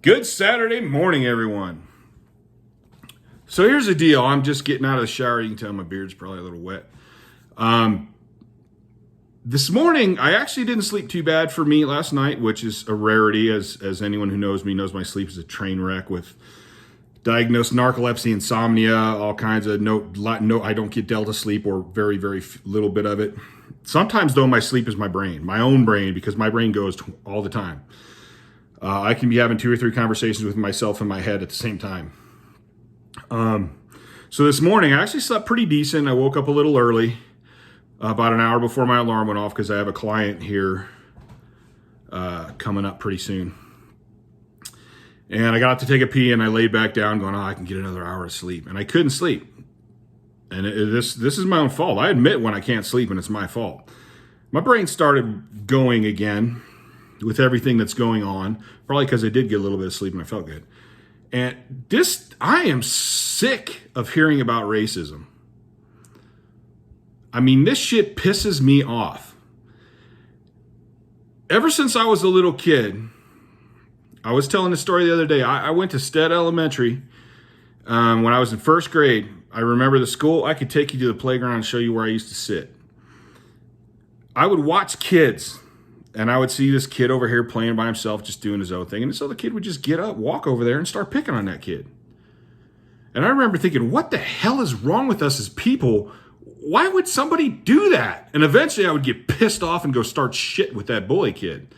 Good Saturday morning, everyone. So here's the deal. I'm just getting out of the shower. You can tell my beard's probably a little wet. This morning, I actually didn't sleep too bad for me last night, which is a rarity, as anyone who knows me knows my sleep is a train wreck with diagnosed narcolepsy, insomnia, all kinds of I don't get delta sleep or very, very little bit of it. Sometimes, though, my sleep is my brain, my own brain, because my brain goes all the time. I can be having 2 or 3 conversations with myself in my head at the same time. So this morning, I actually slept pretty decent. I woke up a little early, about an hour before my alarm went off, because I have a client here coming up pretty soon. And I got to take a pee, and I laid back down going, I can get another hour of sleep. And I couldn't sleep. And this is my own fault. I admit when I can't sleep, and it's my fault. My brain started going again with everything that's going on, probably because I did get a little bit of sleep and I felt good. And I am sick of hearing about racism. I mean, this shit pisses me off. Ever since I was a little kid, I was telling the story the other day. I went to Stead Elementary when I was in first grade. I remember the school. I could take you to the playground and show you where I used to sit. I would watch kids. And I would see this kid over here playing by himself, just doing his own thing. And so the kid would just get up, walk over there, and start picking on that kid. And I remember thinking, what the hell is wrong with us as people? Why would somebody do that? And eventually I would get pissed off and go start shit with that bully kid.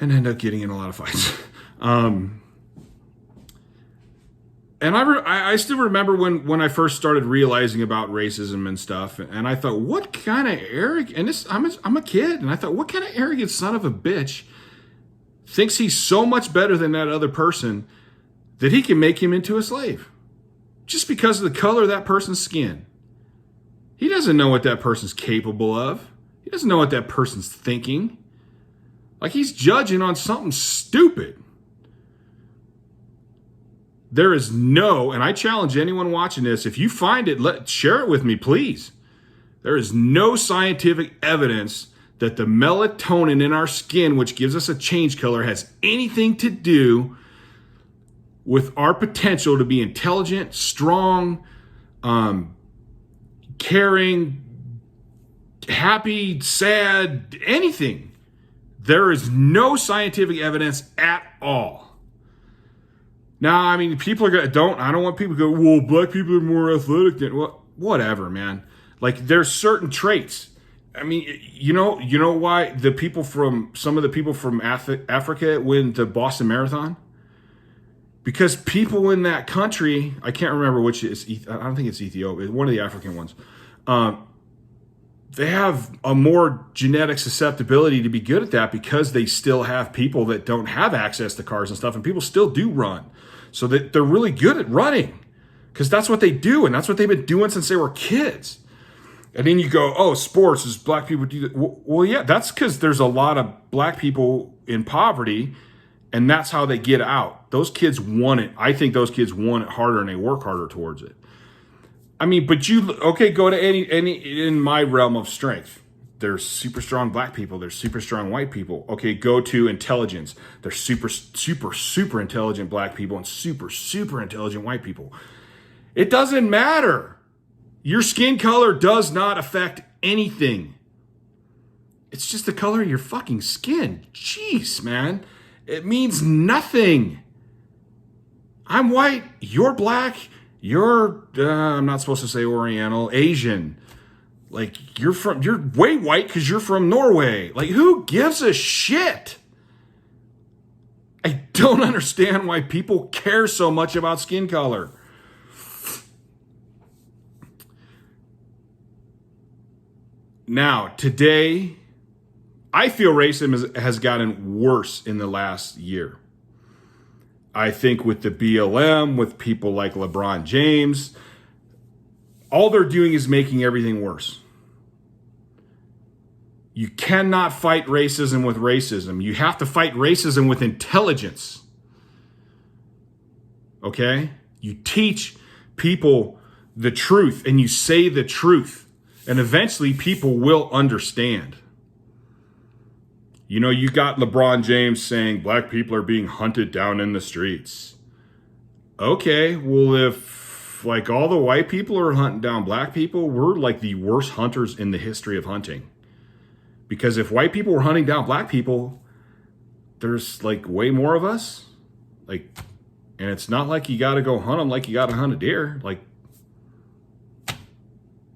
And end up getting in a lot of fights. And I still remember when I first started realizing about racism and stuff, and I thought, what kind of arrogant, and I'm a kid, and I thought, what kind of arrogant son of a bitch thinks he's so much better than that other person that he can make him into a slave just because of the color of that person's skin? He doesn't know what that person's capable of. He doesn't know what that person's thinking. Like, he's judging on something stupid. There is and I challenge anyone watching this, if you find it, share it with me, please. There is no scientific evidence that the melatonin in our skin, which gives us a change color, has anything to do with our potential to be intelligent, strong, caring, happy, sad, anything. There is no scientific evidence at all. Now, I mean, people are I don't want people to go, well, black people are more athletic than, well, whatever, man. Like, there's certain traits. I mean, you know why some of the people from Africa win the Boston Marathon? Because people in that country, I can't remember which is, I don't think it's Ethiopia, it's one of the African ones. They have a more genetic susceptibility to be good at that because they still have people that don't have access to cars and stuff, and people still do run. So that they're really good at running because that's what they do, and that's what they've been doing since they were kids. And then you go, oh, sports is black people do that. Well, yeah, that's because there's a lot of black people in poverty, and that's how they get out. Those kids want it. I think those kids want it harder, and they work harder towards it. I mean, but go to any in my realm of strength. There's super strong black people. There's super strong white people. Okay, go to intelligence. There's super, super, super intelligent black people and super, super intelligent white people. It doesn't matter. Your skin color does not affect anything. It's just the color of your fucking skin. Jeez, man. It means nothing. I'm white. You're black. You're, I'm not supposed to say Oriental, Asian. Like, you're way white because you're from Norway. Like, who gives a shit? I don't understand why people care so much about skin color. Now, today, I feel racism has gotten worse in the last year. I think with the BLM, with people like LeBron James, all they're doing is making everything worse. You cannot fight racism with racism. You have to fight racism with intelligence. Okay? You teach people the truth and you say the truth. And eventually people will understand. You know, you got LeBron James saying black people are being hunted down in the streets. Okay, well, if like all the white people are hunting down black people, we're like the worst hunters in the history of hunting. Because if white people were hunting down black people, there's like way more of us. Like, and it's not like you got to go hunt them like you got to hunt a deer. Like,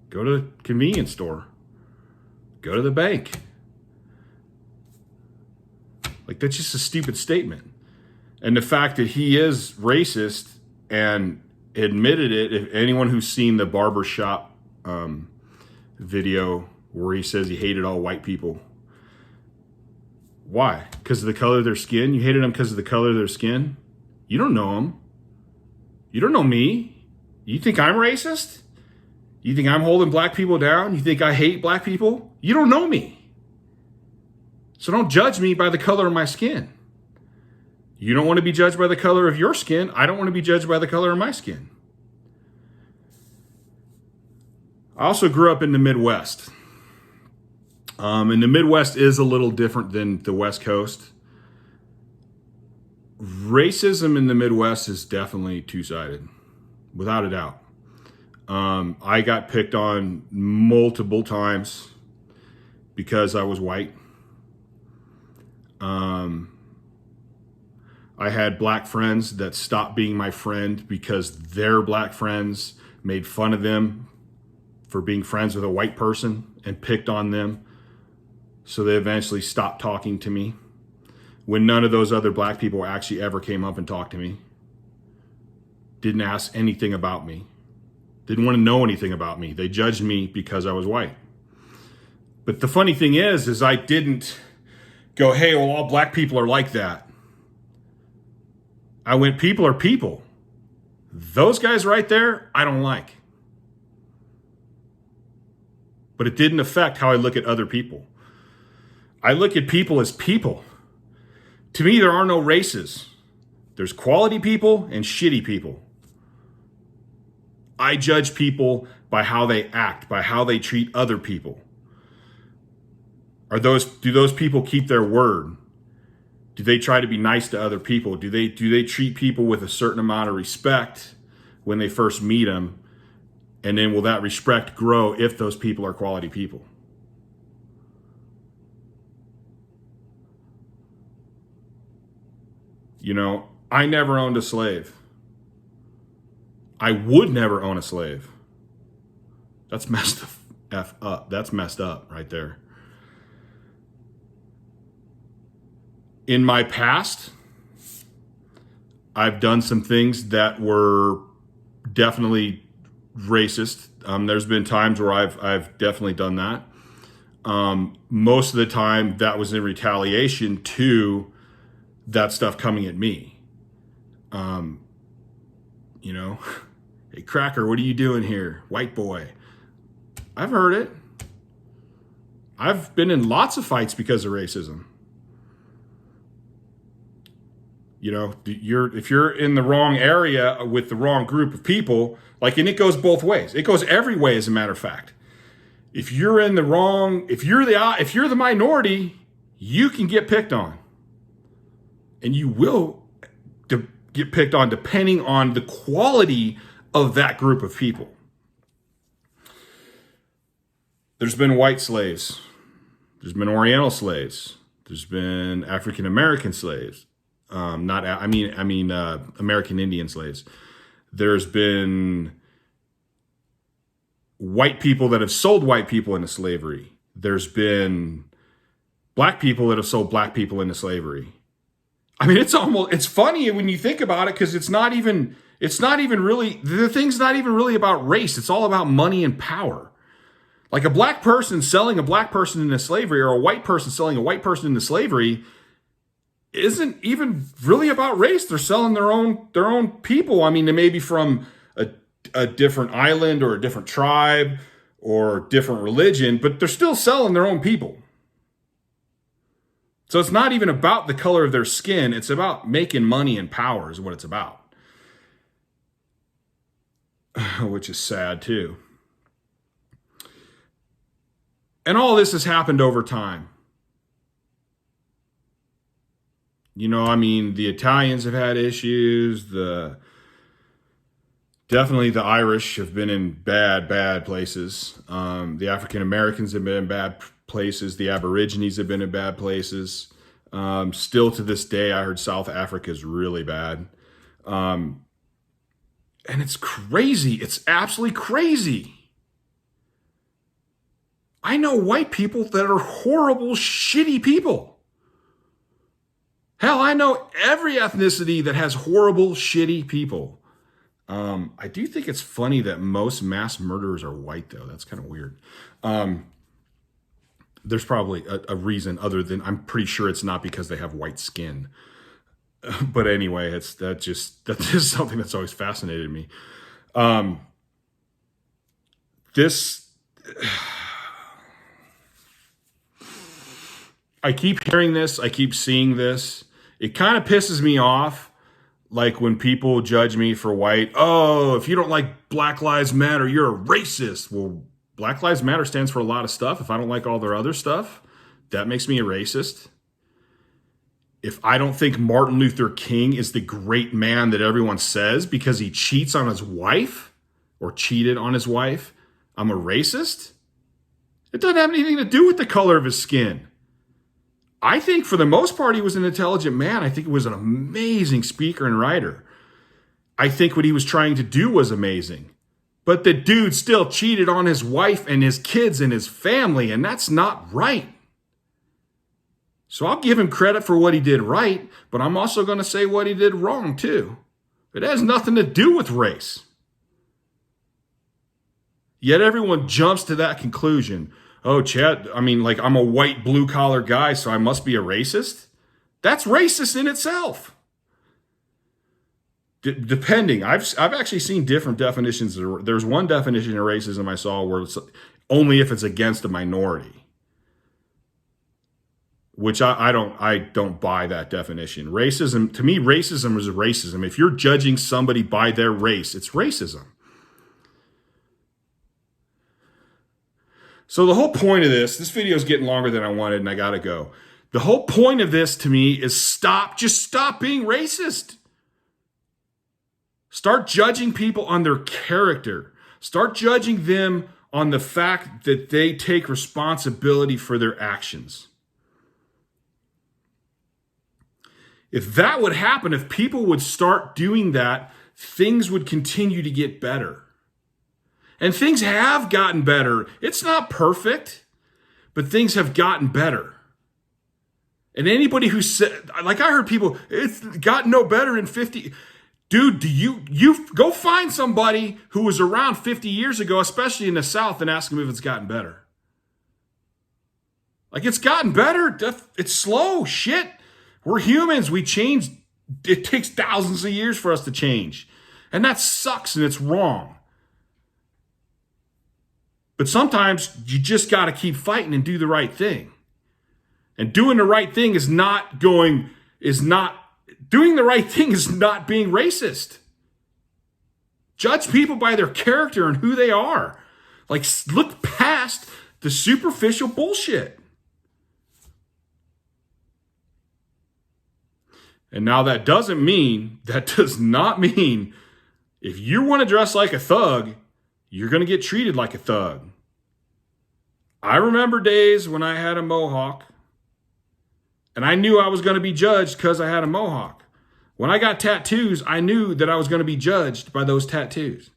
go to the convenience store, go to the bank. Like, that's just a stupid statement. And the fact that he is racist and admitted it, if anyone who's seen the barbershop video where he says he hated all white people. Why? Because of the color of their skin? You hated them because of the color of their skin? You don't know them. You don't know me. You think I'm racist? You think I'm holding black people down? You think I hate black people? You don't know me. So don't judge me by the color of my skin. You don't want to be judged by the color of your skin. I don't want to be judged by the color of my skin. I also grew up in the Midwest. And the Midwest is a little different than the West Coast. Racism in the Midwest is definitely two-sided, without a doubt. I got picked on multiple times because I was white. I had black friends that stopped being my friend because their black friends made fun of them for being friends with a white person and picked on them. So they eventually stopped talking to me when none of those other black people actually ever came up and talked to me. Didn't ask anything about me. Didn't want to know anything about me. They judged me because I was white. But the funny thing is I didn't go, hey, well, all black people are like that. I went, people are people. Those guys right there, I don't like. But it didn't affect how I look at other people. I look at people as people. To me, there are no races. There's quality people and shitty people. I judge people by how they act, by how they treat other people. Do those people keep their word? Do they try to be nice to other people? Do they treat people with a certain amount of respect when they first meet them? And then will that respect grow if those people are quality people? You know, I never owned a slave. I would never own a slave. That's messed the F up. That's messed up right there. In my past, I've done some things that were definitely racist. There's been times where I've definitely done that. Most of the time, that was in retaliation to that stuff coming at me. You know, hey, cracker, what are you doing here? White boy. I've heard it. I've been in lots of fights because of racism. You know, if you're in the wrong area with the wrong group of people, like, and it goes both ways. It goes every way, as a matter of fact. If you're in the wrong, if you're the minority, you can get picked on. And you will get picked on depending on the quality of that group of people. There's been white slaves. There's been Oriental slaves. There's been African American slaves. American Indian slaves. There's been white people that have sold white people into slavery. There's been black people that have sold black people into slavery. I mean, it's funny when you think about it, because the thing's not even really about race. It's all about money and power. Like, a black person selling a black person into slavery, or a white person selling a white person into slavery, isn't even really about race. They're selling their own people. I mean, they may be from a different island or a different tribe or different religion, but they're still selling their own people. So it's not even about the color of their skin. It's about making money and power is what it's about. Which is sad too. And all this has happened over time. I mean, the Italians have had issues. Definitely the Irish have been in bad places. The African Americans have been in bad places. The Aborigines have been in bad places. Still to this day, I heard South Africa is really bad. And it's crazy. It's absolutely crazy. I know white people that are horrible, shitty people. Hell, I know every ethnicity that has horrible, shitty people. I do think it's funny that most mass murderers are white, though. That's kind of weird. There's probably a reason other than I'm pretty sure it's not because they have white skin. But anyway, that's just something that's always fascinated me. This, I keep hearing this. I keep seeing this. It kind of pisses me off. Like when people judge me for white, oh, if you don't like Black Lives Matter, you're a racist. Well, Black Lives Matter stands for a lot of stuff. If I don't like all their other stuff, that makes me a racist. If I don't think Martin Luther King is the great man that everyone says because he cheats on his wife or cheated on his wife, I'm a racist. It doesn't have anything to do with the color of his skin. I think for the most part, he was an intelligent man. I think he was an amazing speaker and writer. I think what he was trying to do was amazing. But the dude still cheated on his wife and his kids and his family, and that's not right. So I'll give him credit for what he did right, but I'm also going to say what he did wrong too. It has nothing to do with race. Yet everyone jumps to that conclusion. Oh, Chad, I mean, like I'm a white blue collar guy, so I must be a racist? That's racist in itself. Depending, I've actually seen different definitions. There's one definition of racism I saw where it's only if it's against a minority, which I don't buy that definition. Racism, to me, racism is racism. If you're judging somebody by their race, it's racism. So the whole point of this video is getting longer than I wanted and I gotta go. The whole point of this to me is just stop being racist. Start judging people on their character. Start judging them on the fact that they take responsibility for their actions. If that would happen, if people would start doing that, things would continue to get better. And things have gotten better. It's not perfect, but things have gotten better. And anybody who said, like I heard people, it's gotten no better in 50. Dude, you go find somebody who was around 50 years ago, especially in the South, and ask them if it's gotten better. Like it's gotten better. It's slow. Shit. We're humans. We change. It takes thousands of years for us to change. And that sucks and it's wrong. But sometimes you just got to keep fighting and do the right thing. And doing the right thing is not doing the right thing is not being racist. Judge people by their character and who they are. Like look past the superficial bullshit. And now that does not mean if you want to dress like a thug, you're going to get treated like a thug. I remember days when I had a mohawk and I knew I was going to be judged because I had a mohawk. When I got tattoos, I knew that I was going to be judged by those tattoos.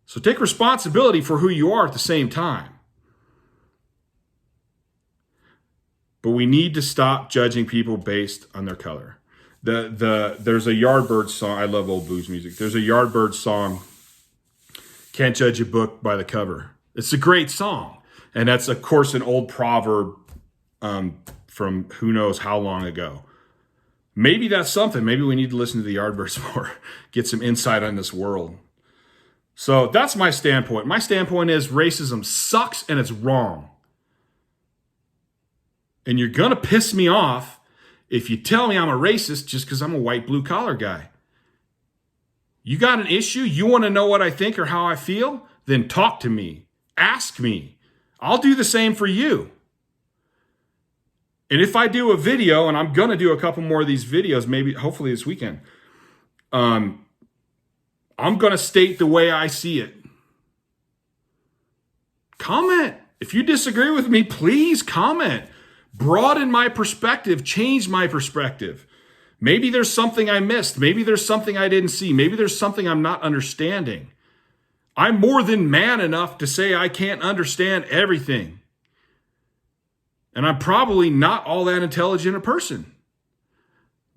So take responsibility for who you are at the same time. But we need to stop judging people based on their color. There's a Yardbirds song. I love old blues music. There's a Yardbirds song, Can't Judge a Book by the Cover. It's a great song. And that's, of course, an old proverb from who knows how long ago. Maybe that's something. Maybe we need to listen to the Yardbirds more, get some insight on this world. So that's my standpoint. My standpoint is racism sucks and it's wrong. And you're going to piss me off if you tell me I'm a racist just because I'm a white blue collar guy. You got an issue? You want to know what I think or how I feel? Then talk to me. Ask me. I'll do the same for you. And if I do a video, and I'm going to do a couple more of these videos, maybe, hopefully this weekend, I'm going to state the way I see it. Comment. If you disagree with me, please comment. Broaden my perspective, change my perspective. Maybe there's something I missed. Maybe there's something I didn't see. Maybe there's something I'm not understanding. I'm more than man enough to say I can't understand everything. And I'm probably not all that intelligent a person.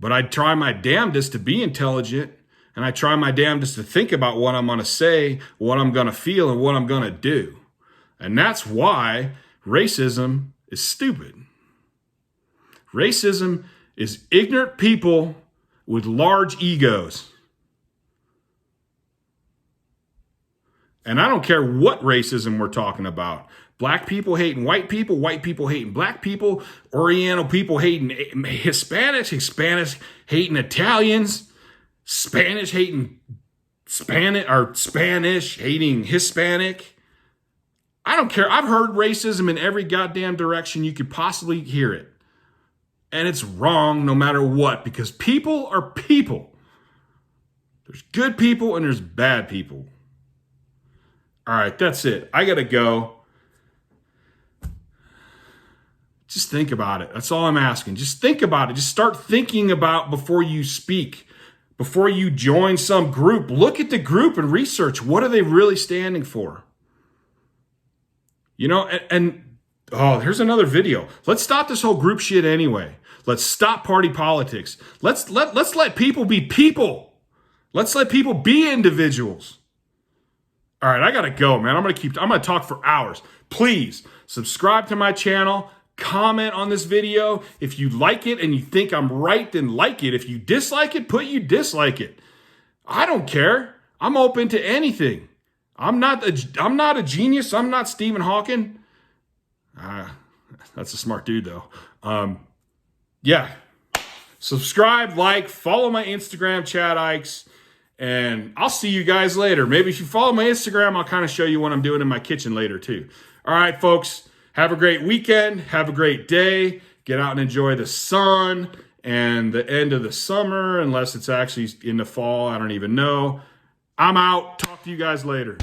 But I try my damnedest to be intelligent, and I try my damnedest to think about what I'm going to say, what I'm going to feel, and what I'm going to do. And that's why racism is stupid. Racism is ignorant people with large egos. And I don't care what racism we're talking about. Black people hating white people hating black people, Oriental people hating Hispanics, Hispanics hating Italians, Spanish hating Spanish hating Hispanic. I don't care. I've heard racism in every goddamn direction you could possibly hear it. And it's wrong no matter what, because people are people. There's good people and there's bad people. All right, that's it. I got to go. Just think about it. That's all I'm asking. Just think about it. Just start thinking about before you speak, before you join some group. Look at the group and research. What are they really standing for? You know, here's another video. Let's stop this whole group shit anyway. Let's stop party politics. Let's let people be people. Let's let people be individuals. All right, I gotta go, man. I'm gonna talk for hours. Please subscribe to my channel. Comment on this video. If you like it and you think I'm right, then like it. If you dislike it, put you dislike it. I don't care. I'm open to anything. I'm not a genius. I'm not Stephen Hawking. That's a smart dude, though. Yeah. Subscribe, like, follow my Instagram, Chad Ikes, and I'll see you guys later. Maybe if you follow my Instagram, I'll kind of show you what I'm doing in my kitchen later, too. All right, folks. Have a great weekend. Have a great day. Get out and enjoy the sun and the end of the summer, unless it's actually in the fall. I don't even know. I'm out. Talk to you guys later.